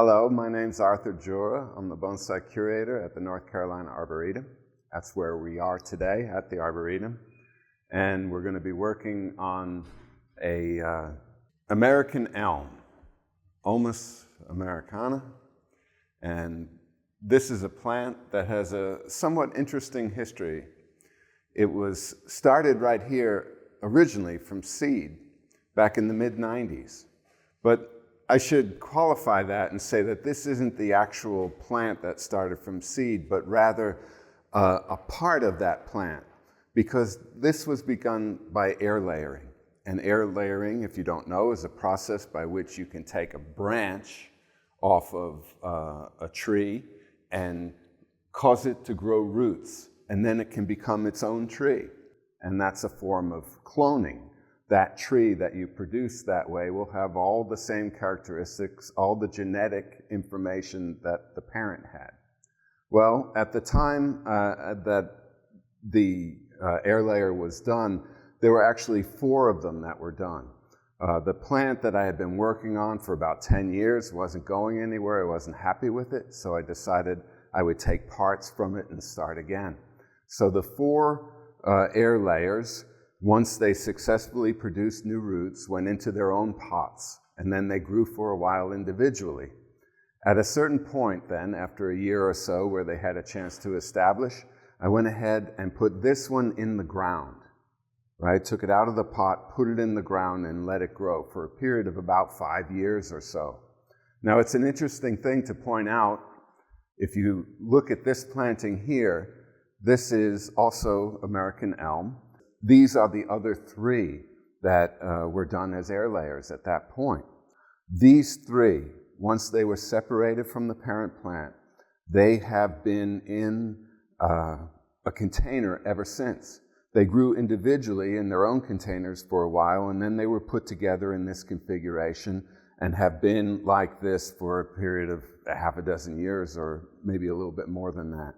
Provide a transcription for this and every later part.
Hello, my name's Arthur Joura. I'm the Bonsai curator at the North Carolina Arboretum. That's where we are today, at the Arboretum. And we're going to be working on a American Elm, Ulmus americana. And this is a plant that has a somewhat interesting history. It was started right here originally from seed back in the mid-90s. But I should qualify that and say that this isn't the actual plant that started from seed, but rather a part of that plant, because this was begun by air layering. And air layering, if you don't know, is a process by which you can take a branch off of a tree and cause it to grow roots, and then it can become its own tree. And that's a form of cloning. That tree that you produce that way will have all the same characteristics, all the genetic information that the parent had. Well, at the time that the air layer was done, there were actually 4 of them that were done. The plant that I had been working on for about 10 years wasn't going anywhere. I wasn't happy with it, so I decided I would take parts from it and start again. So the 4 air layers, once they successfully produced new roots, went into their own pots, and then they grew for a while individually. At a certain point then, after a year or so where they had a chance to establish, I went ahead and put this one in the ground, right? Took it out of the pot, put it in the ground, and let it grow for a period of about 5 years or so. Now, it's an interesting thing to point out. If you look at this planting here, this is also American Elm. These are the other 3 that were done as air layers at that point. These 3, once they were separated from the parent plant, they have been in a container ever since. They grew individually in their own containers for a while, and then they were put together in this configuration and have been like this for a period of half a dozen years, or maybe a little bit more than that.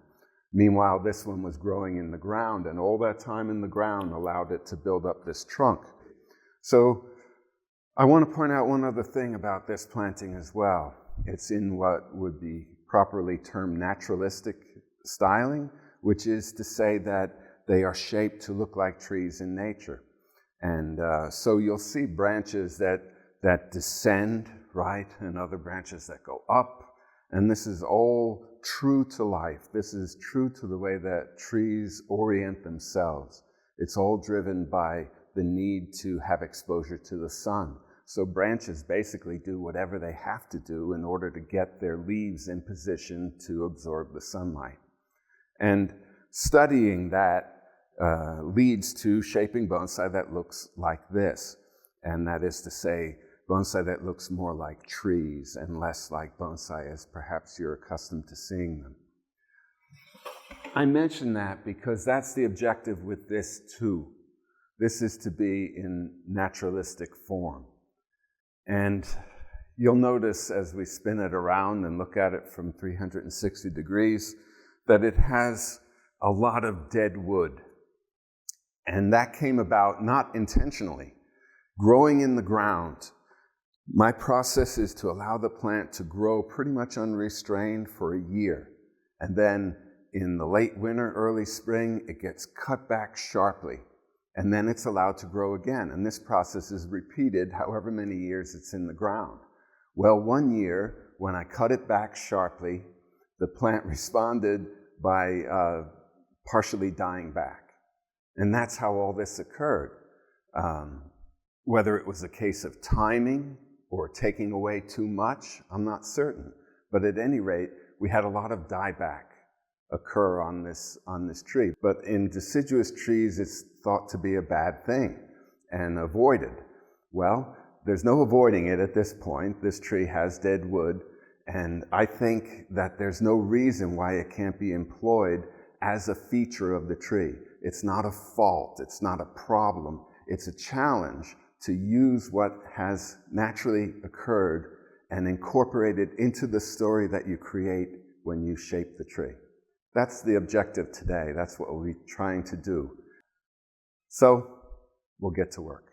Meanwhile, this one was growing in the ground, and all that time in the ground allowed it to build up this trunk. So I want to point out one other thing about this planting as well. It's in what would be properly termed naturalistic styling, which is to say that they are shaped to look like trees in nature. And so you'll see branches that descend, right, and other branches that go up. And this is all true to life. This is true to the way that trees orient themselves. It's all driven by the need to have exposure to the sun. So branches basically do whatever they have to do in order to get their leaves in position to absorb the sunlight. And studying that leads to shaping bonsai that looks like this. And that is to say, bonsai that looks more like trees and less like bonsai as perhaps you're accustomed to seeing them. I mention that because that's the objective with this too. This is to be in naturalistic form. And you'll notice as we spin it around and look at it from 360 degrees that it has a lot of dead wood. And that came about not intentionally. Growing in the ground, my process is to allow the plant to grow pretty much unrestrained for a year. And then in the late winter, early spring, it gets cut back sharply. And then it's allowed to grow again. And this process is repeated however many years it's in the ground. Well, one year, when I cut it back sharply, the plant responded by partially dying back. And that's how all this occurred. Whether it was a case of timing or taking away too much, I'm not certain. But at any rate, we had a lot of dieback occur on this tree. But in deciduous trees, it's thought to be a bad thing and avoided. Well, there's no avoiding it at this point. This tree has dead wood, and I think that there's no reason why it can't be employed as a feature of the tree. It's not a fault, it's not a problem, it's a challenge to use what has naturally occurred and incorporate it into the story that you create when you shape the tree. That's the objective today. That's what we'll be trying to do. So we'll get to work.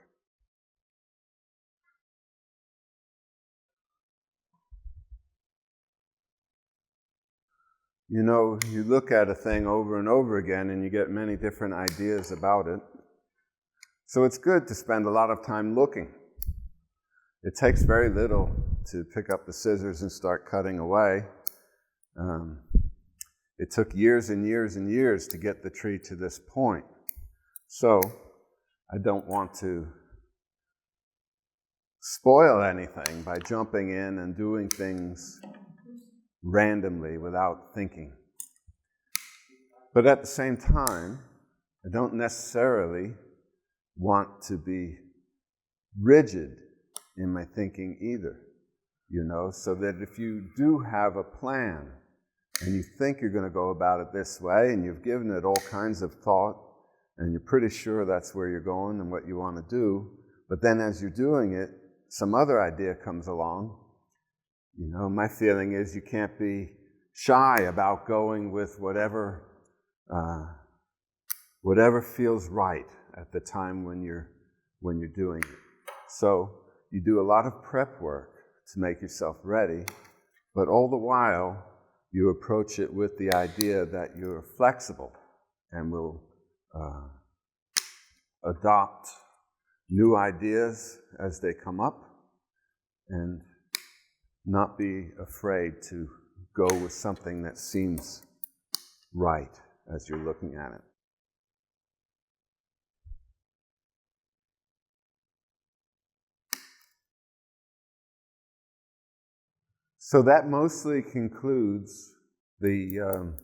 You know, you look at a thing over and over again and you get many different ideas about it. So it's good to spend a lot of time looking. It takes very little to pick up the scissors and start cutting away. It took years and years and years to get the tree to this point. So I don't want to spoil anything by jumping in and doing things randomly without thinking. But at the same time, I don't necessarily want to be rigid in my thinking either, you know, so that if you do have a plan and you think you're going to go about it this way and you've given it all kinds of thought and you're pretty sure that's where you're going and what you want to do, but then as you're doing it, some other idea comes along. You know, my feeling is you can't be shy about going with whatever feels right at the time when you're doing it. So you do a lot of prep work to make yourself ready, but all the while you approach it with the idea that you're flexible and will adopt new ideas as they come up and not be afraid to go with something that seems right as you're looking at it. So that mostly concludes the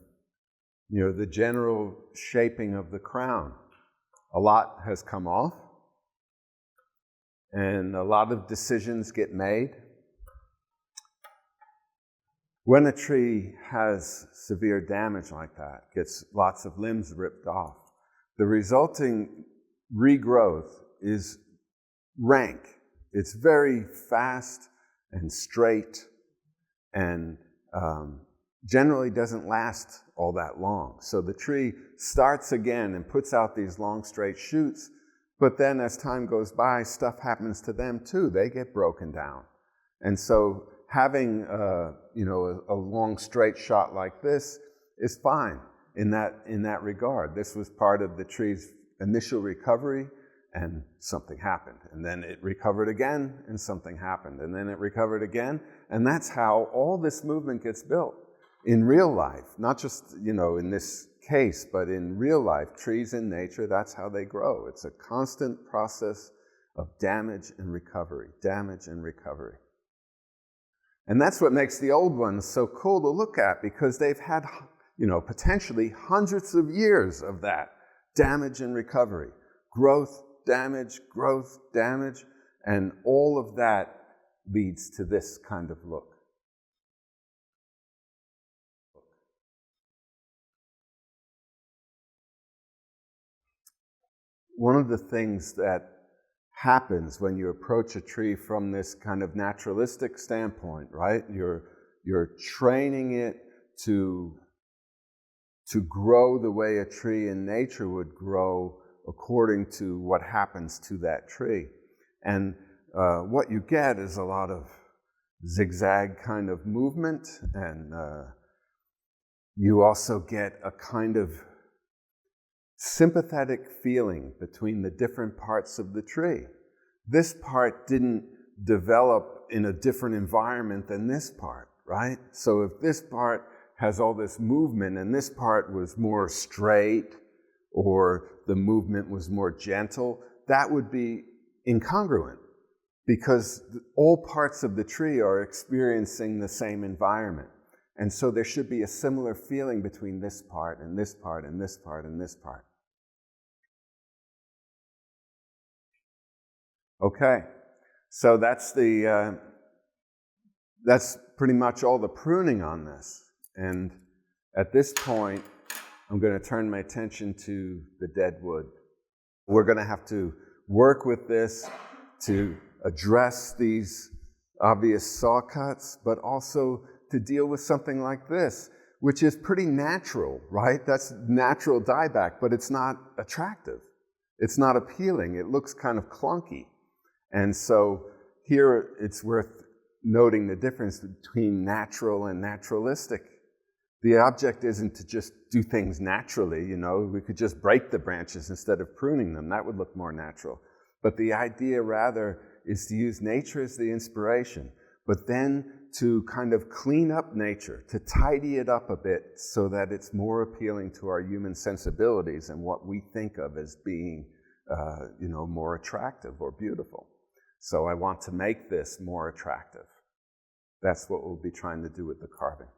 general shaping of the crown. A lot has come off, and a lot of decisions get made. When a tree has severe damage like that, gets lots of limbs ripped off, the resulting regrowth is rank. It's very fast and straight and generally doesn't last all that long. So the tree starts again and puts out these long straight shoots, but then as time goes by, stuff happens to them too. They get broken down. And so having a long straight shot like this is fine in that regard. This was part of the tree's initial recovery, and something happened. And then it recovered again, and something happened. And then it recovered again. And that's how all this movement gets built in real life. Not just, in this case, but in real life, trees in nature, that's how they grow. It's a constant process of damage and recovery, damage and recovery. And that's what makes the old ones so cool to look at, because they've had, potentially hundreds of years of that damage and recovery, growth, damage, and all of that leads to this kind of look. One of the things that happens when you approach a tree from this kind of naturalistic standpoint, right? You're training it to grow the way a tree in nature would grow according to what happens to that tree. And what you get is a lot of zigzag kind of movement, and you also get a kind of sympathetic feeling between the different parts of the tree. This part didn't develop in a different environment than this part, right? So if this part has all this movement and this part was more straight, or the movement was more gentle, that would be incongruent, because all parts of the tree are experiencing the same environment. And so there should be a similar feeling between this part and this part and this part and this part. Okay, so that's pretty much all the pruning on this. And at this point, I'm going to turn my attention to the dead wood. We're going to have to work with this to address these obvious saw cuts, but also to deal with something like this, which is pretty natural, right? That's natural dieback, but it's not attractive. It's not appealing. It looks kind of clunky. And so here it's worth noting the difference between natural and naturalistic. The object isn't to just do things naturally, you know. We could just break the branches instead of pruning them. That would look more natural. But the idea rather is to use nature as the inspiration, but then to kind of clean up nature, to tidy it up a bit so that it's more appealing to our human sensibilities and what we think of as being, more attractive or beautiful. So I want to make this more attractive. That's what we'll be trying to do with the carving.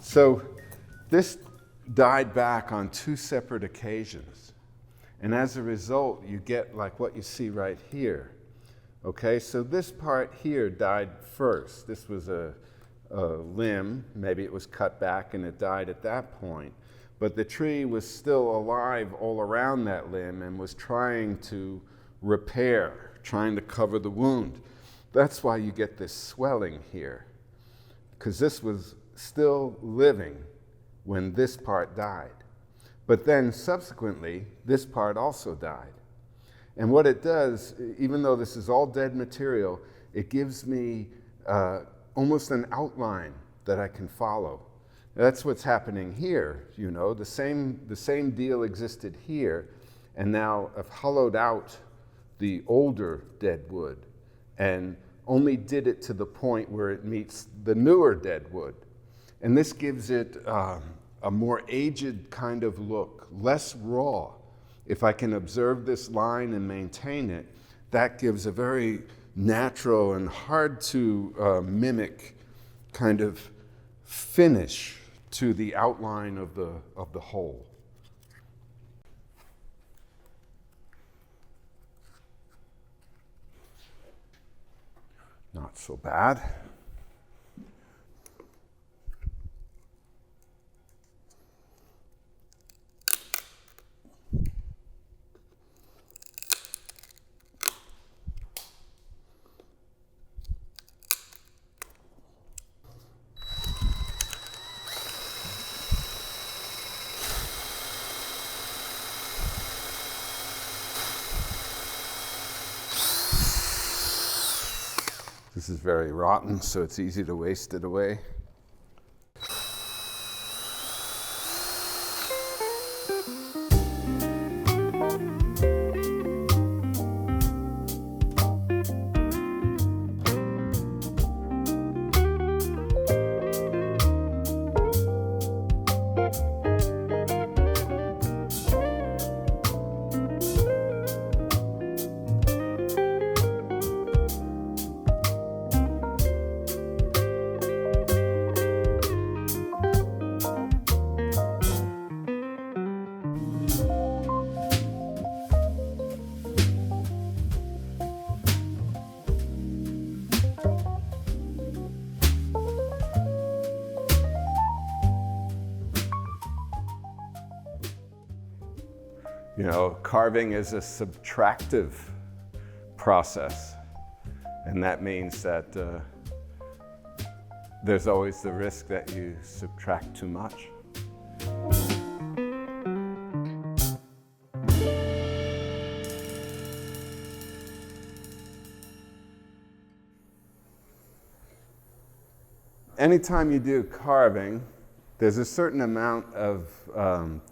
So this died back on 2 separate occasions. And as a result, you get like what you see right here. Okay, so this part here died first. This was a limb. Maybe it was cut back and it died at that point. But the tree was still alive all around that limb and was trying to repair, trying to cover the wound. That's why you get this swelling here, because this was still living when this part died. But then subsequently, this part also died. And what it does, even though this is all dead material, it gives me almost an outline that I can follow. That's what's happening here, you know. The same deal existed here, and now I've hollowed out the older dead wood and only did it to the point where it meets the newer dead wood. And this gives it a more aged kind of look, less raw. If I can observe this line and maintain it, that gives a very natural and hard to mimic kind of finish to the outline of the whole. Not so bad. This is very rotten, so it's easy to waste it away. You know, carving is a subtractive process, and that means that there's always the risk that you subtract too much. Anytime you do carving, there's a certain amount of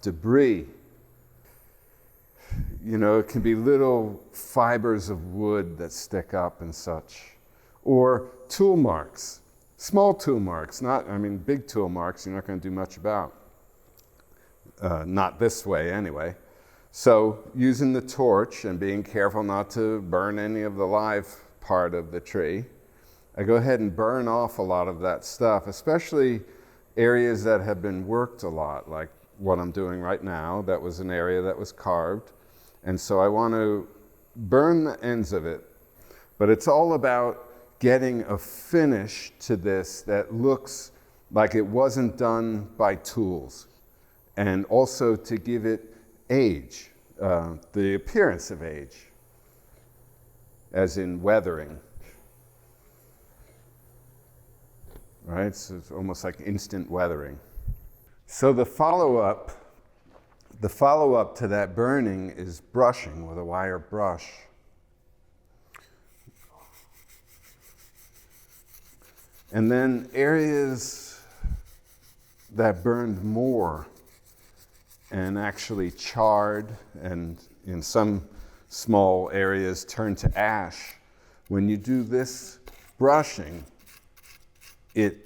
debris. You know, it can be little fibers of wood that stick up and such, or tool marks. Small tool marks, big tool marks you're not going to do much about. Not this way anyway. So using the torch and being careful not to burn any of the live part of the tree, I go ahead and burn off a lot of that stuff, especially areas that have been worked a lot, like what I'm doing right now. That was an area that was carved. And so I want to burn the ends of it. But it's all about getting a finish to this that looks like it wasn't done by tools. And also to give it age, the appearance of age, as in weathering. Right? So it's almost like instant weathering. So the follow-up to that burning is brushing with a wire brush. And then areas that burned more and actually charred, and in some small areas turned to ash. When you do this brushing, it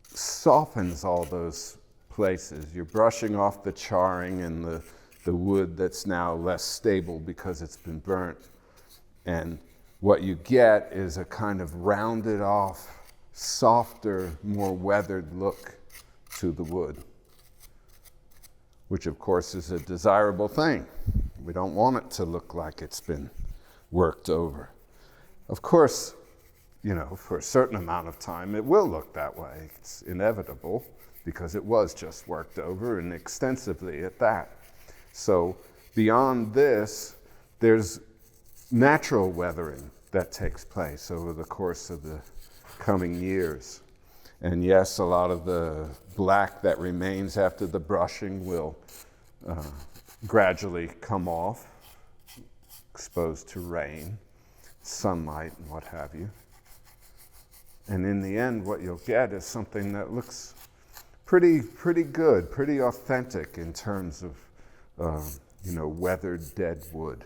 softens all those places. You're brushing off the charring and the wood that's now less stable because it's been burnt. And what you get is a kind of rounded off, softer, more weathered look to the wood, which of course is a desirable thing. We don't want it to look like it's been worked over. Of course, for a certain amount of time, it will look that way. It's inevitable because it was just worked over, and extensively at that. So beyond this, there's natural weathering that takes place over the course of the coming years. And yes, a lot of the black that remains after the brushing will gradually come off, exposed to rain, sunlight, and what have you. And in the end, what you'll get is something that looks pretty good, pretty authentic in terms of, weathered dead wood.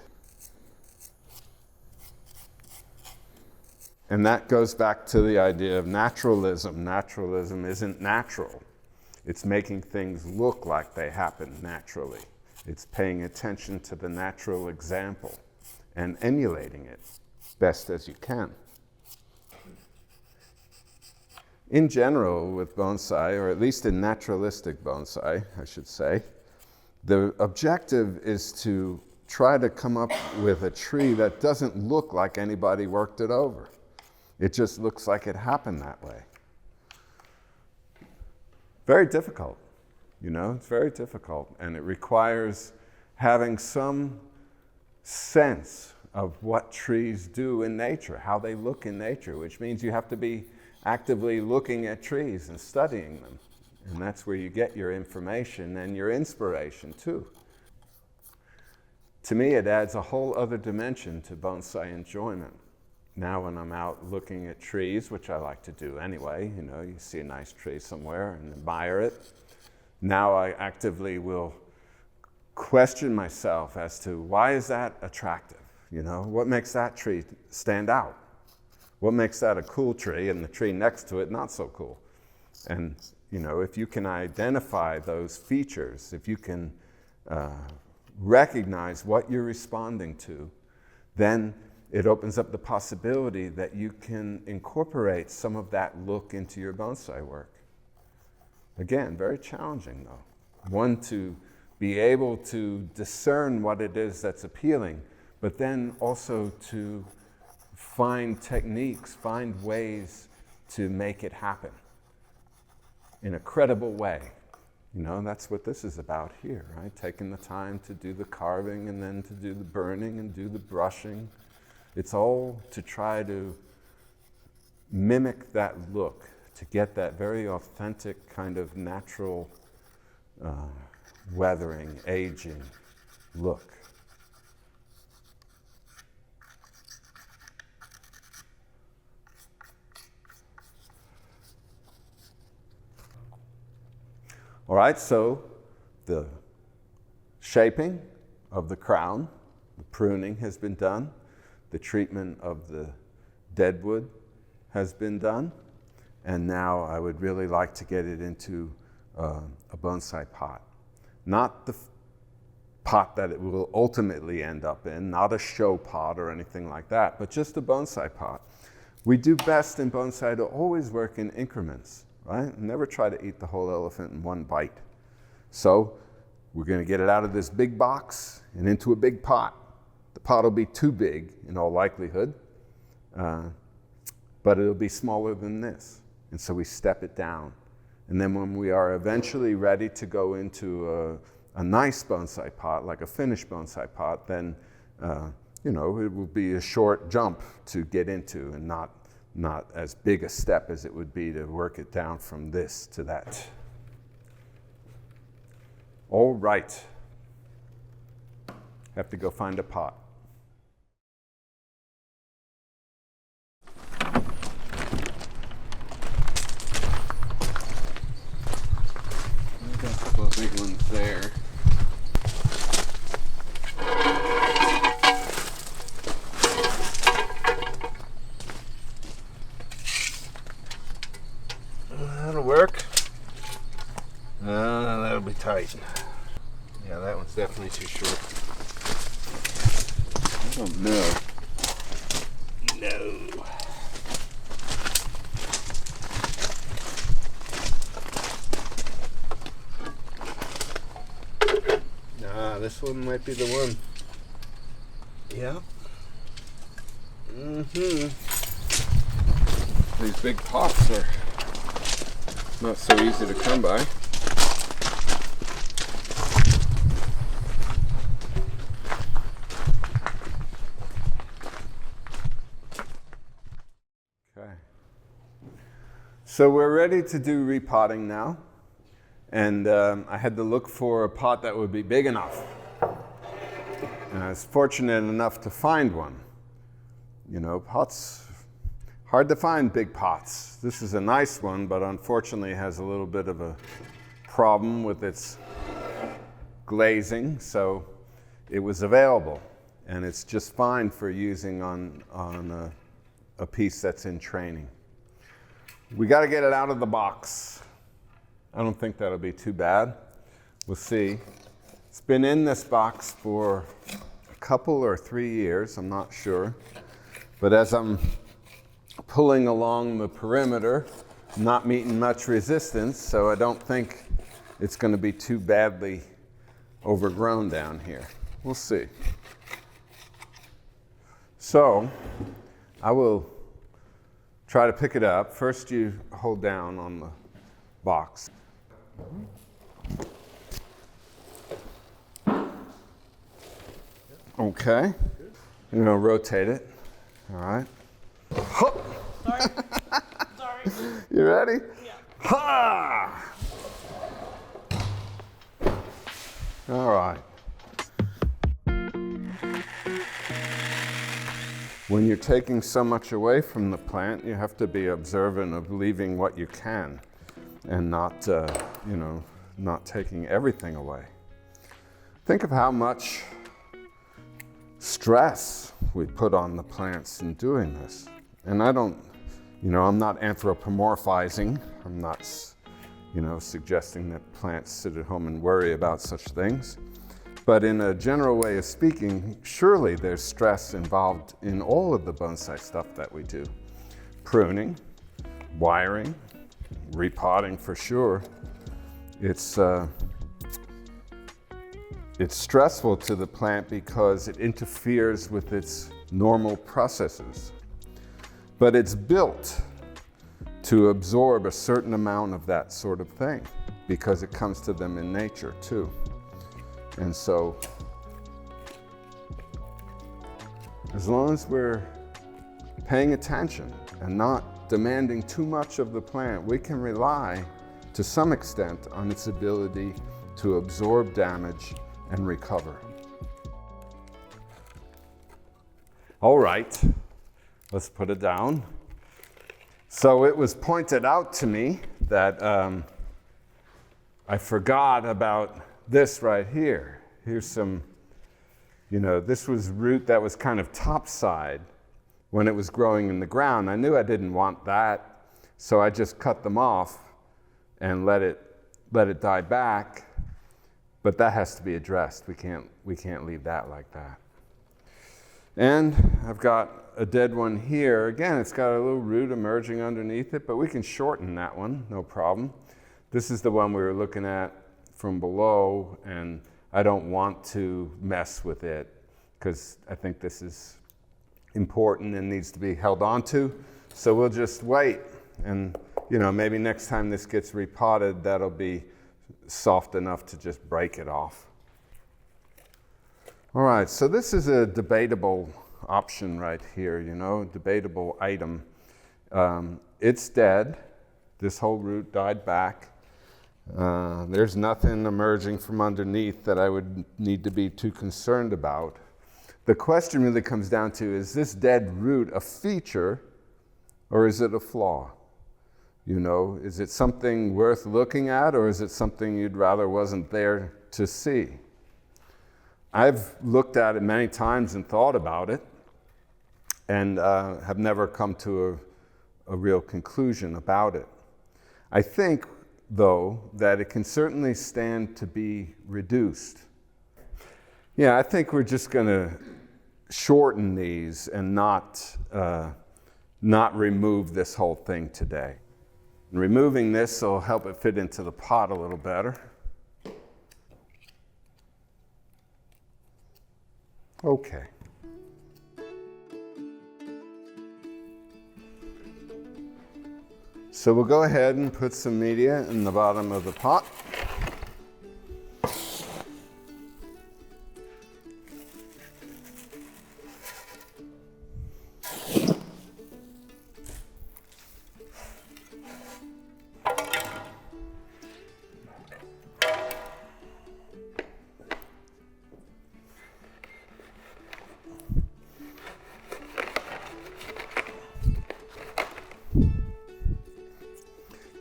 And that goes back to the idea of naturalism. Naturalism isn't natural. It's making things look like they happen naturally. It's paying attention to the natural example and emulating it best as you can. In general, with bonsai, or at least in naturalistic bonsai, I should say, the objective is to try to come up with a tree that doesn't look like anybody worked it over. It just looks like it happened that way. Very difficult, it's very difficult. And it requires having some sense of what trees do in nature, how they look in nature, which means you have to be actively looking at trees and studying them. And that's where you get your information and your inspiration too. To me, it adds a whole other dimension to bonsai enjoyment. Now when I'm out looking at trees, which I like to do anyway, you see a nice tree somewhere and admire it. Now I actively will question myself as to why is that attractive? What makes that tree stand out? What makes that a cool tree and the tree next to it not so cool? And, if you can identify those features, if you can recognize what you're responding to, then it opens up the possibility that you can incorporate some of that look into your bonsai work. Again, very challenging though. One, to be able to discern what it is that's appealing, but then also to find techniques, find ways to make it happen in a credible way. That's what this is about here, right? Taking the time to do the carving and then to do the burning and do the brushing. It's all to try to mimic that look, to get that very authentic kind of natural weathering, aging look. All right, so the shaping of the crown, the pruning has been done. The treatment of the deadwood has been done. and now I would really like to get it into a bonsai pot. Not the pot that it will ultimately end up in, not a show pot or anything like that, but just a bonsai pot. We do best in bonsai to always work in increments, right? Never try to eat the whole elephant in one bite. So we're going to get it out of this big box and into a big pot. The pot will be too big in all likelihood, but it'll be smaller than this. And so we step it down. And then when we are eventually ready to go into a nice bonsai pot, like a finished bonsai pot, then you know, it will be a short jump to get into and not as big a step as it would be to work it down from this to that. All right. Have to go find a pot. I've got a couple of big ones there. That'll work. That'll be tight. Yeah, that one's definitely too short. I don't know. No. Nah, this one might be the one. Yeah. These big pots are not so easy to come by. Okay. So we're ready to do repotting now. And I had to look for a pot that would be big enough. And I was fortunate enough to find one. You know, pots, hard to find big pots. This is a nice one, but unfortunately has a little bit of a problem with its glazing, so it was available. And it's just fine for using on a piece that's in training. We got to get it out of the box. I don't think that'll be too bad. We'll see. It's been in this box for a couple or 3 years, I'm not sure. But as I'm pulling along the perimeter, I'm not meeting much resistance, so I don't think it's going to be too badly overgrown down here. We'll see. So I will try to pick it up. First you hold down on the box. Okay. I'm going to rotate it. All right. Sorry. Sorry. You ready? Yeah. Ha! All right. When you're taking so much away from the plant, you have to be observant of leaving what you can and not, not taking everything away. Think of how much stress we put on the plants in doing this. And I don't, I'm not anthropomorphizing. I'm not, suggesting that plants sit at home and worry about such things. But in a general way of speaking, surely there's stress involved in all of the bonsai stuff that we do. Pruning, wiring, repotting for sure. It's stressful to the plant because it interferes with its normal processes. But it's built to absorb a certain amount of that sort of thing because it comes to them in nature too. And so, as long as we're paying attention and not demanding too much of the plant, we can rely to some extent on its ability to absorb damage and recover. All right, let's put it down. So it was pointed out to me that I forgot about this right here. Here's some, this was root that was kind of topside when it was growing in the ground. I knew I didn't want that, So I just cut them off and let it die back, but that has to be addressed. We can't leave that like that. And I've got a dead one here. Again, it's got a little root emerging underneath it, but we can shorten that one, no problem. This is the one we were looking at from below, and I don't want to mess with it because I think this is important and needs to be held on to. So we'll just wait, and maybe next time this gets repotted, that'll be soft enough to just break it off. All right, so this is a debatable option right here, debatable item. It's dead. This whole root died back. There's nothing emerging from underneath that I would need to be too concerned about. The question really comes down to, is this dead root a feature or is it a flaw? Is it something worth looking at, or is it something you'd rather wasn't there to see? I've looked at it many times and thought about it, and have never come to a real conclusion about it. I think, though, that it can certainly stand to be reduced. Yeah, I think we're just going to shorten these and not remove this whole thing today. And removing this will help it fit into the pot a little better. Okay. So we'll go ahead and put some media in the bottom of the pot.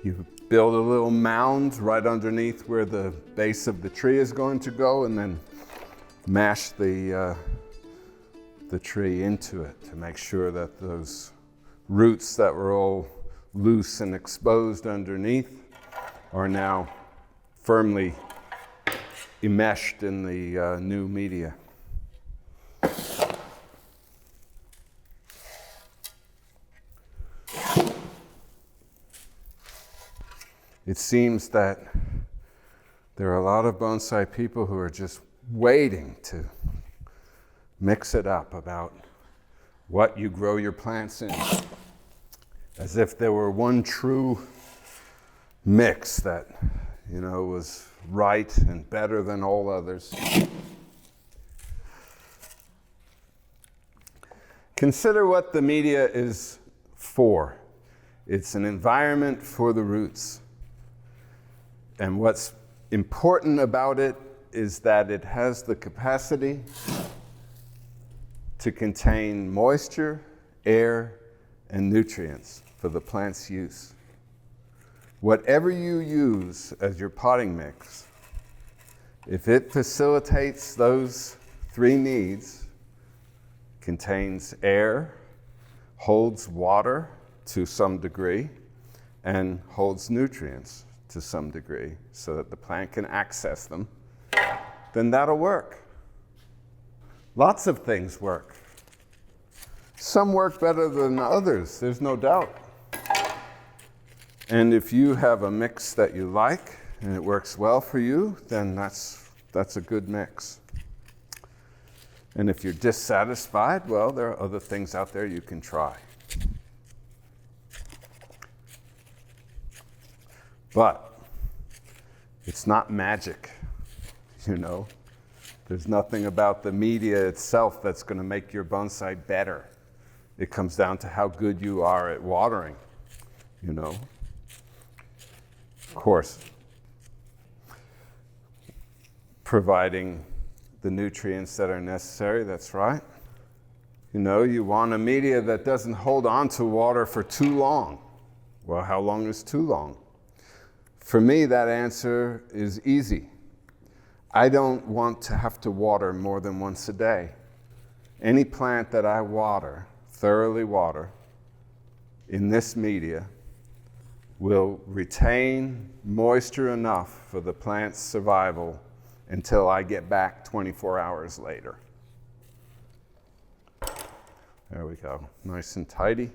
You build a little mound right underneath where the base of the tree is going to go, and then mash the tree into it to make sure that those roots that were all loose and exposed underneath are now firmly enmeshed in the new media. It seems that there are a lot of bonsai people who are just waiting to mix it up about what you grow your plants in, as if there were one true mix that, was right and better than all others. Consider what the media is for. It's an environment for the roots. And what's important about it is that it has the capacity to contain moisture, air, and nutrients for the plant's use. Whatever you use as your potting mix, if it facilitates those three needs, contains air, holds water to some degree, and holds nutrients to some degree so that the plant can access them, then that'll work. Lots of things work. Some work better than others, there's no doubt. And if you have a mix that you like and it works well for you, then that's a good mix. And if you're dissatisfied, well, there are other things out there you can try. But it's not magic, There's nothing about the media itself that's going to make your bonsai better. It comes down to how good you are at watering, Of course, providing the nutrients that are necessary, that's right. You want a media that doesn't hold on to water for too long. Well, how long is too long? For me, that answer is easy. I don't want to have to water more than once a day. Any plant that I water, thoroughly water, in this media, will retain moisture enough for the plant's survival until I get back 24 hours later. There we go, nice and tidy.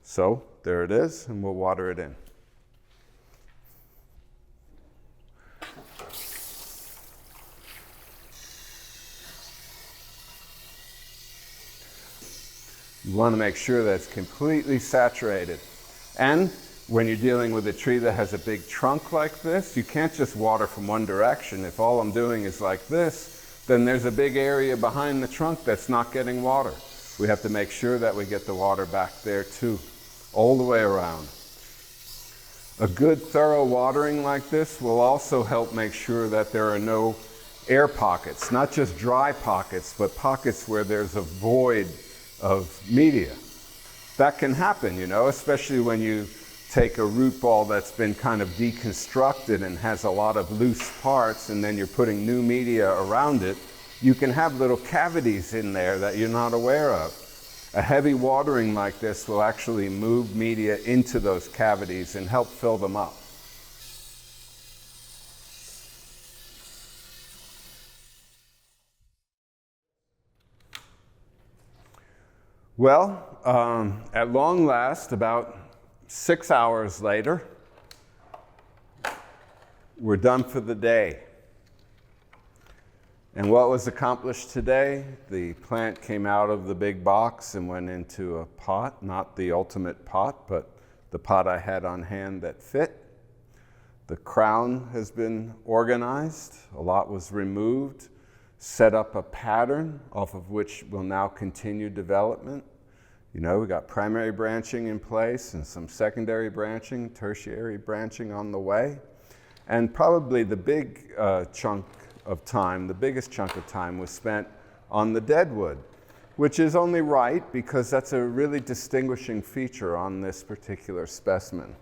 So there it is, and we'll water it in. You want to make sure that it's completely saturated. And when you're dealing with a tree that has a big trunk like this, you can't just water from one direction. If all I'm doing is like this, then there's a big area behind the trunk that's not getting water. We have to make sure that we get the water back there too, all the way around. A good thorough watering like this will also help make sure that there are no air pockets, not just dry pockets, but pockets where there's a void of media. That can happen, you know, especially when you take a root ball that's been kind of deconstructed and has a lot of loose parts, and then you're putting new media around it. You can have little cavities in there that you're not aware of. A heavy watering like this will actually move media into those cavities and help fill them up. Well, at long last, about 6 hours later, we're done for the day. And what was accomplished today? The plant came out of the big box and went into a pot, not the ultimate pot, but the pot I had on hand that fit. The crown has been organized, a lot was removed, set up a pattern off of which will now continue development. You know, we got primary branching in place and some secondary branching, tertiary branching on the way. And probably the big chunk of time, the biggest chunk of time was spent on the deadwood, which is only right because that's a really distinguishing feature on this particular specimen.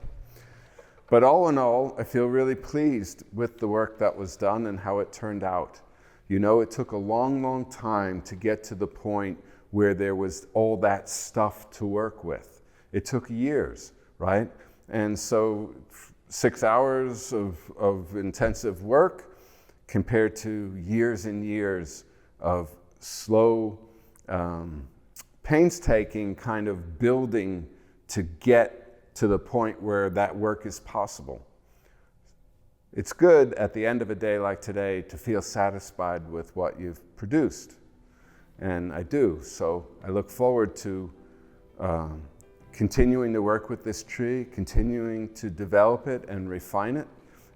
But all in all, I feel really pleased with the work that was done and how it turned out. You know, it took a long, long time to get to the point where there was all that stuff to work with. It took years, right? And so 6 hours of intensive work compared to years and years of slow, painstaking kind of building to get to the point where that work is possible. It's good at the end of a day like today to feel satisfied with what you've produced. And I do. So I look forward to continuing to work with this tree, continuing to develop it and refine it.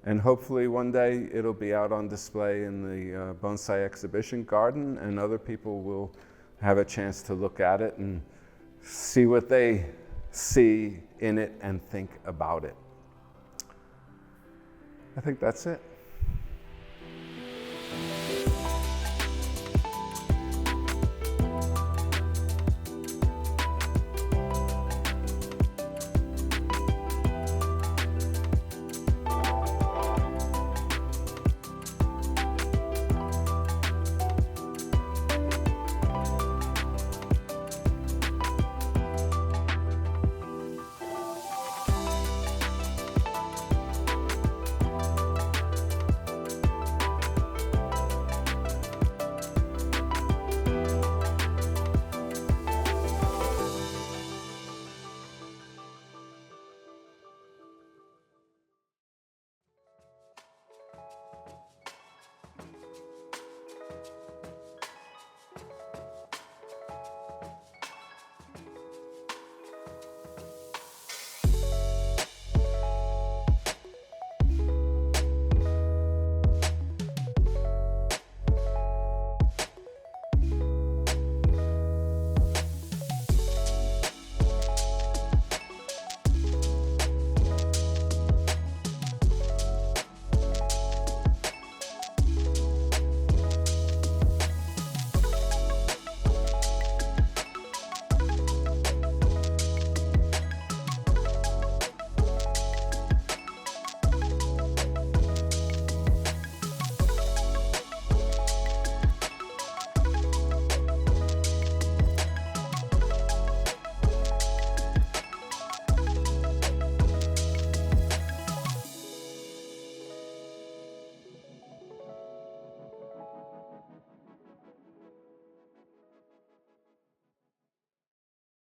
And hopefully one day it'll be out on display in the bonsai exhibition garden, and other people will have a chance to look at it and see what they see in it and think about it. I think that's it.